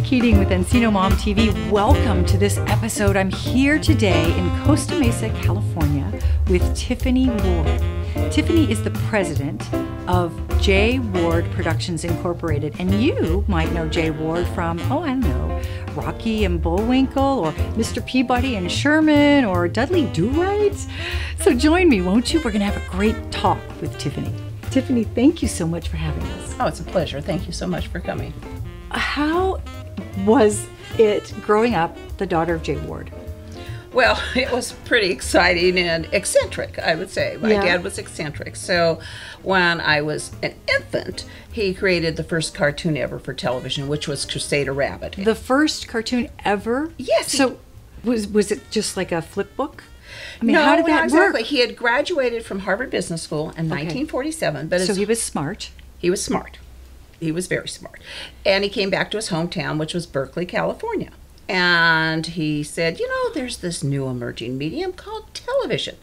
Keating with EncinoMom TV. Welcome to this episode. I'm here today in Costa Mesa, California with Tiffany Ward. Tiffany is the president of J. Ward Productions Incorporated. And you might know J. Ward from, I don't know, Rocky and Bullwinkle, or Mr. Peabody and Sherman, or Dudley Do-Right. So join me, won't you? We're going to have a great talk with Tiffany. Tiffany, thank you so much for having us. Oh, it's a pleasure. Thank you so much for coming. How was it growing up the daughter of J. Ward? Well, it was pretty exciting and eccentric, I would say. My dad was eccentric. So when I was an infant, he created the first cartoon ever for television, which was Crusader Rabbit. The first cartoon ever? Yes. So was it just like a flip book? I mean, no, how did that not exactly. work? He had graduated from Harvard Business School in 1947. But so he was smart. He was smart. He was very smart. And he came back to his hometown, which was Berkeley, California. And he said, there's this new emerging medium called television.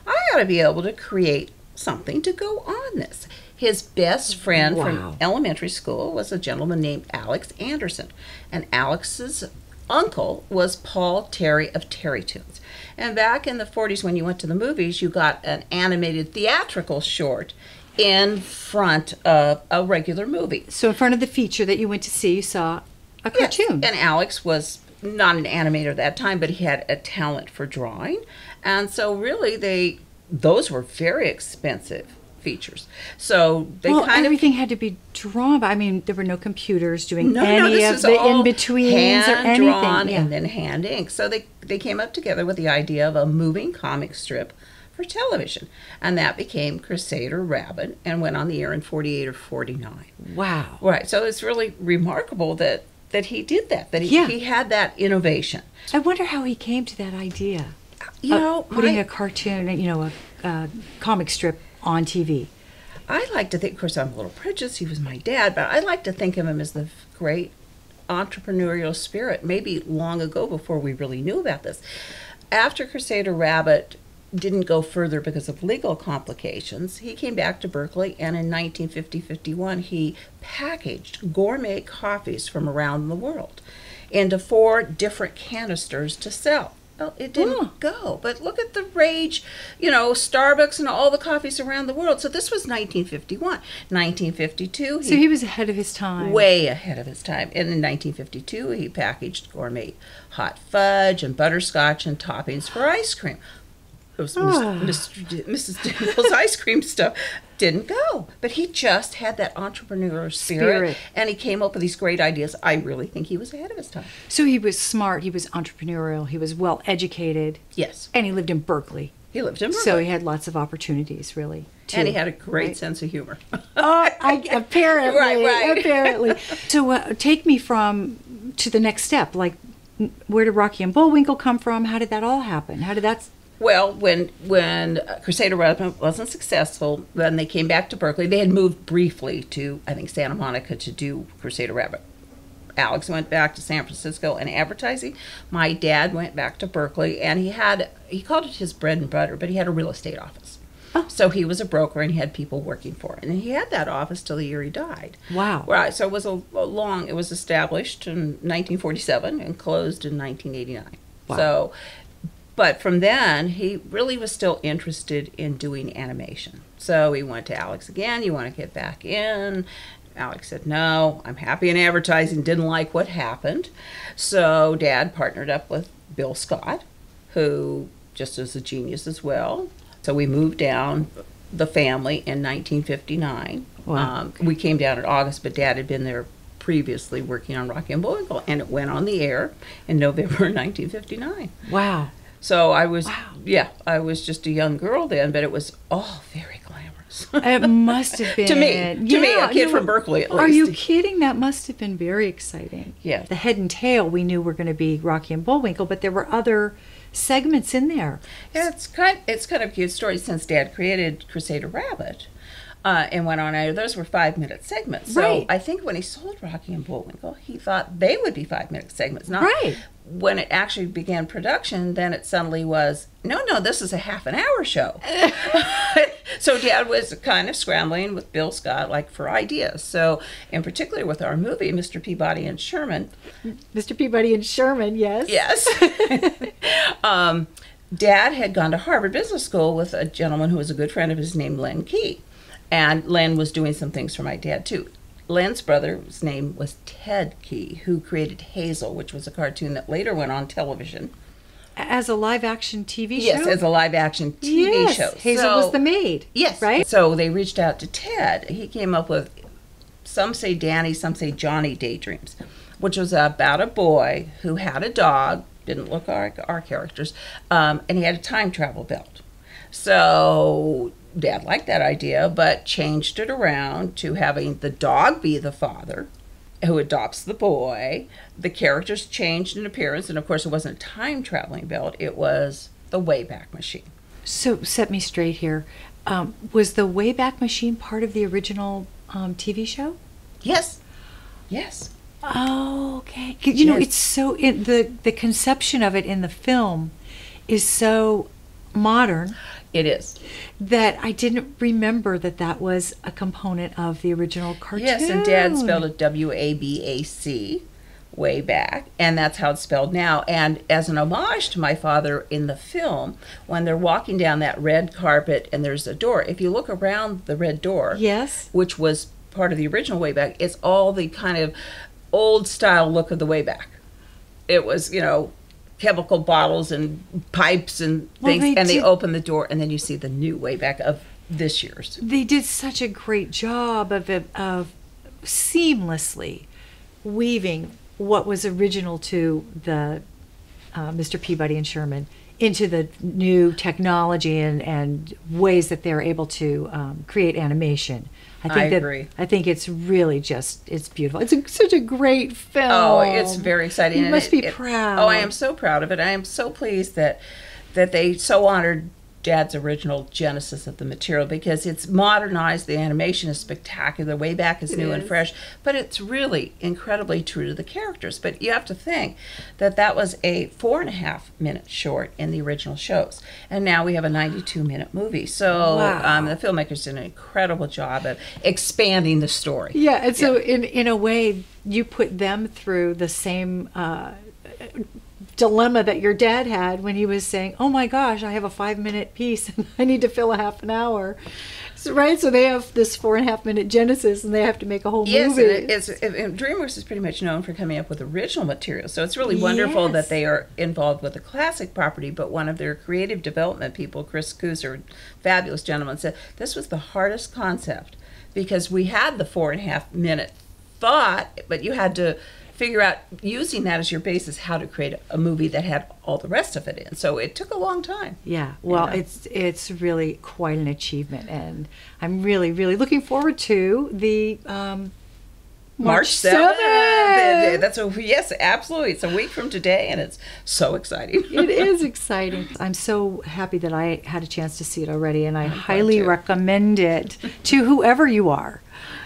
I ought to be able to create something to go on this. His best friend from elementary school was a gentleman named Alex Anderson. And Alex's uncle was Paul Terry of Terrytoons. And back in the 40s, when you went to the movies, you got an animated theatrical short in front of a regular movie. So in front of the feature that you went to see, you saw a cartoon. Yes. And Alex was not an animator at that time, but he had a talent for drawing. And so really those were very expensive features. So everything had to be drawn. I mean, there were no computers doing any of the in-betweens or anything. Hand-drawn and then hand ink. So they came up together with the idea of a moving comic strip for television, and that became Crusader Rabbit and went on the air in 48 or 49. Wow. Right. So it's really remarkable that he did that, he had that innovation. I wonder how he came to that idea. Putting a cartoon, a comic strip on TV. I like to think, of course, I'm a little prejudiced, he was my dad, but I like to think of him as the great entrepreneurial spirit, maybe long ago before we really knew about this. After Crusader Rabbit didn't go further because of legal complications, he came back to Berkeley, and in 1950-51 he packaged gourmet coffees from around the world into 4 different canisters to sell. Well, it didn't go, but look at the rage, Starbucks and all the coffees around the world. So this was 1951. 1952. So he was ahead of his time. Way ahead of his time. And in 1952, he packaged gourmet hot fudge and butterscotch and toppings for ice cream. It was Mrs. Dimple's ice cream stuff didn't go. But he just had that entrepreneurial spirit, and he came up with these great ideas. I really think he was ahead of his time. So he was smart, he was entrepreneurial, he was well educated. Yes. And he lived in Berkeley. He lived in Berkeley. So he had lots of opportunities, really. Too, and he had a great sense of humor. Apparently. Right. Apparently. So take me to the next step. Like, where did Rocky and Bullwinkle come from? How did that all happen? How did that... Well, when Crusader Rabbit wasn't successful, then they came back to Berkeley. They had moved briefly to, I think, Santa Monica to do Crusader Rabbit. Alex went back to San Francisco in advertising. My dad went back to Berkeley, and he called it his bread and butter, but he had a real estate office. Oh. So he was a broker, and he had people working for him. And he had that office till the year he died. Wow. Right, so it was it was established in 1947 and closed in 1989. Wow. But from then, he really was still interested in doing animation. So he went to Alex again, you want to get back in? Alex said, no, I'm happy in advertising, didn't like what happened. So Dad partnered up with Bill Scott, who just is a genius as well. So we moved down the family in 1959. Wow. We came down in August, but Dad had been there previously working on Rocky and Bullwinkle, and it went on the air in November 1959. Wow. So I was just a young girl then, but it was all very glamorous. It must have been. to me, a kid from Berkeley at least. Are you kidding? That must have been very exciting. Yeah. The head and tail we knew were going to be Rocky and Bullwinkle, but there were other segments in there. Yeah, it's kind of a cute story since Dad created Crusader Rabbit. And went on. Those were 5-minute segments. So I think when he sold Rocky and Bullwinkle, he thought they would be 5-minute segments. Not when it actually began production, then it suddenly was, no, this is a half an hour show. So Dad was kind of scrambling with Bill Scott, like, for ideas. So, in particular with our movie, Mr. Peabody and Sherman. Mr. Peabody and Sherman, yes. Yes. Dad had gone to Harvard Business School with a gentleman who was a good friend of his named Len Key. And Len was doing some things for my dad, too. Len's brother's name was Ted Key, who created Hazel, which was a cartoon that later went on television. As a live-action TV show? Yes, as a live-action TV show. Hazel was the maid. Yes. Right? So they reached out to Ted. He came up with, some say Danny, some say Johnny Daydreams, which was about a boy who had a dog, didn't look like our characters, and he had a time travel belt. So Dad liked that idea, but changed it around to having the dog be the father who adopts the boy. The characters changed in appearance, and of course it wasn't a time traveling belt, it was the Wayback Machine. So set me straight here. Was the Wayback Machine part of the original TV show? Yes. Yes. Oh, okay. You know, it's so, the conception of it in the film is so modern. It is. That I didn't remember that was a component of the original cartoon. Yes, and Dad spelled it W-A-B-A-C, way back, and that's how it's spelled now. And as an homage to my father in the film, when they're walking down that red carpet and there's a door, if you look around the red door, yes, which was part of the original Wayback, it's all the kind of old style look of the Wayback. It was, you know, chemical bottles and pipes and things, and they open the door, and then you see the new Wayback of this year's. They did such a great job of seamlessly weaving what was original to the Mr. Peabody and Sherman into the new technology and ways that they're able to create animation. I agree. I think it's really it's beautiful. It's such a great film. Oh, it's very exciting. You must be proud. Oh, I am so proud of it. I am so pleased that they so honored Dad's original genesis of the material, because it's modernized. The animation is spectacular. Wayback is new and fresh, but it's really incredibly true to the characters. But you have to think that was a 4.5-minute short in the original shows, and now we have a 92-minute movie. So the filmmakers did an incredible job of expanding the story. Yeah, and so in a way, you put them through the same dilemma that your dad had when he was saying, "Oh my gosh, I have a 5-minute piece and I need to fill a half an hour." So, right, so they have this 4.5-minute genesis, and they have to make a whole movie. Yes, and Dreamworks is pretty much known for coming up with original material. So it's really wonderful that they are involved with a classic property. But one of their creative development people, Chris Cooser, fabulous gentleman, said this was the hardest concept, because we had the 4.5-minute thought, but you had to figure out, using that as your basis, how to create a movie that had all the rest of it in. So it took a long time. Yeah, well, it's really quite an achievement, and I'm really, really looking forward to the March 7th. Yes, absolutely. It's a week from today, and it's so exciting. It is exciting. I'm so happy that I had a chance to see it already, and I highly recommend it to whoever you are,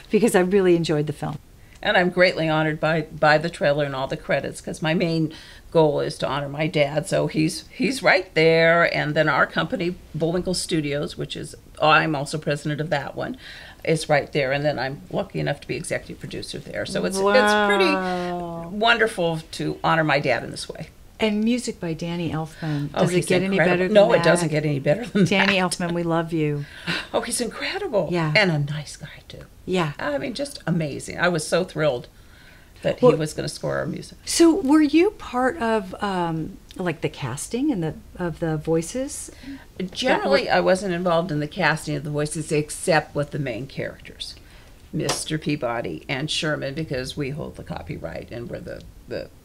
because I really enjoyed the film. And I'm greatly honored by the trailer and all the credits, because my main goal is to honor my dad. So he's right there. And then our company, Bullwinkle Studios, which is, I'm also president of that one, is right there. And then I'm lucky enough to be executive producer there. So it's pretty wonderful to honor my dad in this way. And music by Danny Elfman. Does it get any better than No, that? it doesn't get any better than Danny that. Elfman, we love you. Oh, he's incredible. Yeah. And a nice guy, too. Yeah. I mean, just amazing. I was so thrilled that he was going to score our music. So were you part of, like, the casting and of the voices? Generally, I wasn't involved in the casting of the voices, except with the main characters, Mr. Peabody and Sherman, because we hold the copyright and we're the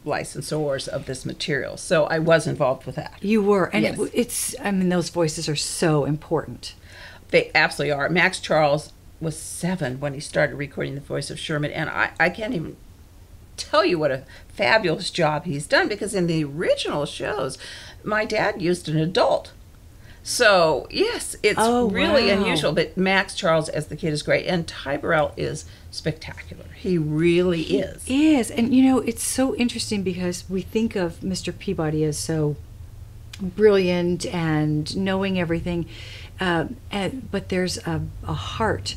licensors of this material. So I was involved with that. You were, and yes. I mean, those voices are so important. They absolutely are. Max Charles was 7 when he started recording the voice of Sherman, and I can't even tell you what a fabulous job he's done, because in the original shows, my dad used an adult. So, yes, it's really unusual, but Max Charles as the kid is great, and Ty Burrel is spectacular. He really is. He is, and you know, it's so interesting because we think of Mr. Peabody as so brilliant and knowing everything, but there's a heart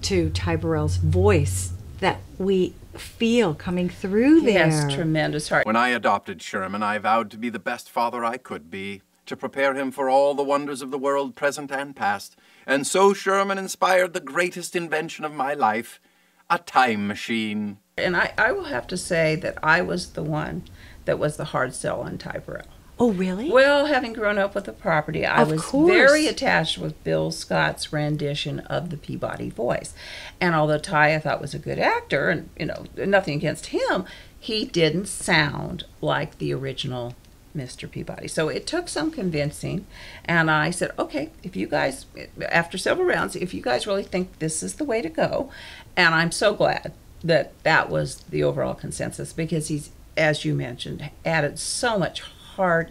to Ty Burrell's voice that we feel coming through there. He has tremendous heart. When I adopted Sherman, I vowed to be the best father I could be, to prepare him for all the wonders of the world, present and past. And so Sherman inspired the greatest invention of my life, a time machine. And I will have to say that I was the one that was the hard sell on Ty Burrell. Oh, really? Well, having grown up with the property, I was very attached with Bill Scott's rendition of the Peabody voice. And although Ty I thought was a good actor, and nothing against him, he didn't sound like the original Mr. Peabody. So it took some convincing, and I said, okay, if you guys, after several rounds, if you guys really think this is the way to go, and I'm so glad that that was the overall consensus, because he's, as you mentioned, added so much heart,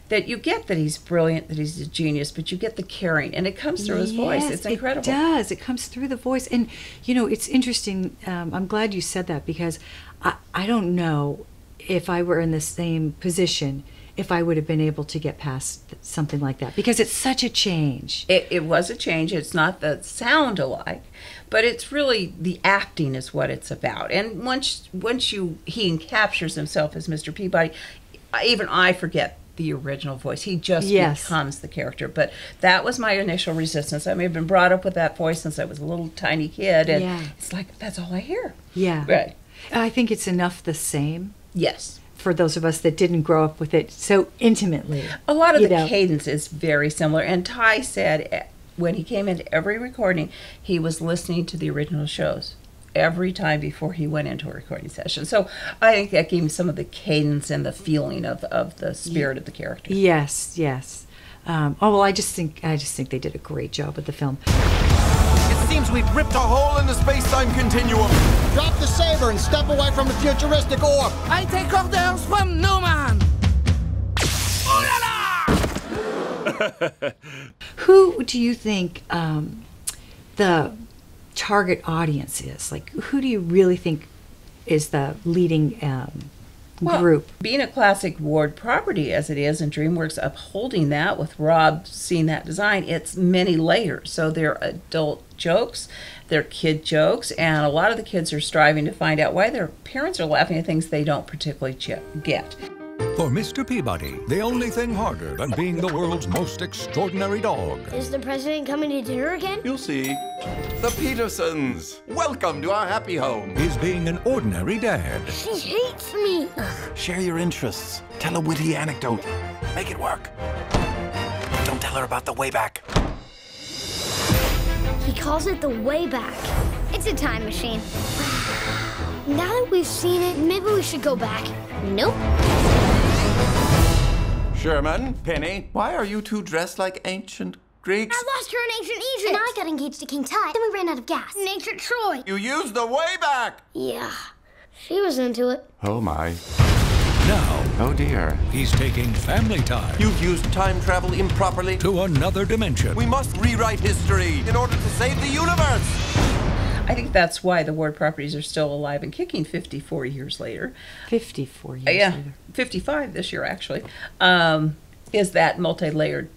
that you get that he's brilliant, that he's a genius, but you get the caring, and it comes through his voice. It's incredible. It does. It comes through the voice. And, it's interesting. I'm glad you said that, because I don't know if I were in the same position if I would have been able to get past something like that, because it's such a change. It was a change. It's not the sound alike, but it's really the acting is what it's about. And once he captures himself as Mr. Peabody, even I forget the original voice. He just becomes the character. But that was my initial resistance. I may have been brought up with that voice since I was a little tiny kid, and it's like, that's all I hear. Yeah. Right. I think it's enough the same. Yes. For those of us that didn't grow up with it so intimately. A lot of the cadence is very similar. And Ty said when he came into every recording, he was listening to the original shows every time before he went into a recording session. So I think that gave him some of the cadence and the feeling of the spirit of the character. Yes, yes. I just think they did a great job with the film. It seems we've ripped a hole in the space-time continuum. Drop the saber and step away from the futuristic orb. I take orders from no man. Who do you think the target audience is? Like, who do you really think is the leading group? Being a classic Ward property as it is, and Dreamworks upholding that with Rob seeing that design, it's many layers. So they're adult jokes, they're kid jokes, and a lot of the kids are striving to find out why their parents are laughing at things they don't particularly get. For Mr. Peabody, the only thing harder than being the world's most extraordinary dog. Is the president coming to dinner again? You'll see. The Petersons! Welcome to our happy home. Is being an ordinary dad. She hates me. Share your interests. Tell a witty anecdote. Make it work. Don't tell her about the Wayback. He calls it the Wayback. It's a time machine. Now that we've seen it, maybe we should go back. Nope. Sherman, Penny, why are you two dressed like ancient Greeks? I lost her in ancient Egypt. And I got engaged to King Tut. Then we ran out of gas. In ancient Troy. You used the Wayback! Yeah, she was into it. Oh my. Now, Oh dear. he's taking family time You've used time travel improperly. to another dimension. We must rewrite history in order to save the universe! I think that's why the Ward properties are still alive and kicking 54 years later. 54 years later. 55 this year, actually, is that multi-layered.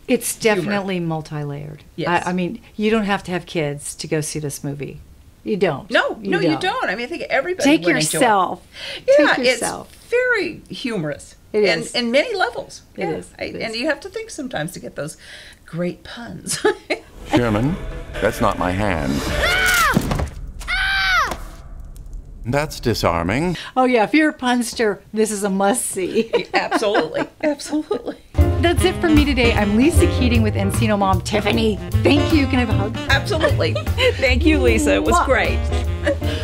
It's definitely multi-layered. Yes. I mean, you don't have to have kids to go see this movie. You don't. No, you don't. I mean, I think everybody Take would yourself. Enjoy it. Take yourself. It's very humorous. It is. In many levels. It is. And you have to think sometimes to get those great puns. Sherman, that's not my hand. Ah! Ah! That's disarming. Oh, yeah. If you're a punster, this is a must-see. Absolutely. Absolutely. That's it for me today. I'm Lisa Keating with EncinoMom. Tiffany, thank you. Can I have a hug? Absolutely. Thank you, Lisa. It was great.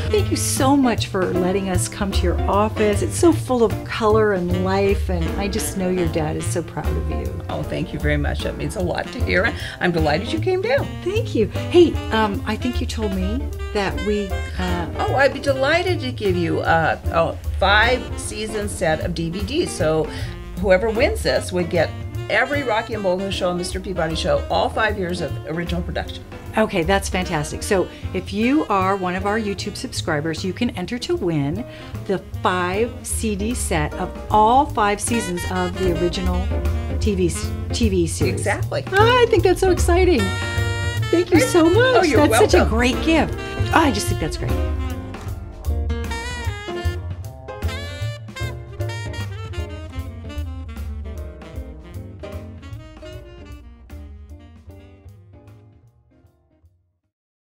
Thank you so much for letting us come to your office. It's so full of color and life, and I just know your dad is so proud of you. Oh, thank you very much. That means a lot to hear. I'm delighted you came down. Thank you. Hey, I think you told me that we... I'd be delighted to give you a 5-season set of DVDs. So whoever wins this would get every Rocky and Bullwinkle show and Mr. Peabody show, all 5 years of original production. Okay, that's fantastic. So if you are one of our YouTube subscribers, you can enter to win the 5 CD set of all 5 seasons of the original TV series. Exactly. I think that's so exciting. Thank you so much. Oh, you're That's such a welcome. great gift. I just think that's great.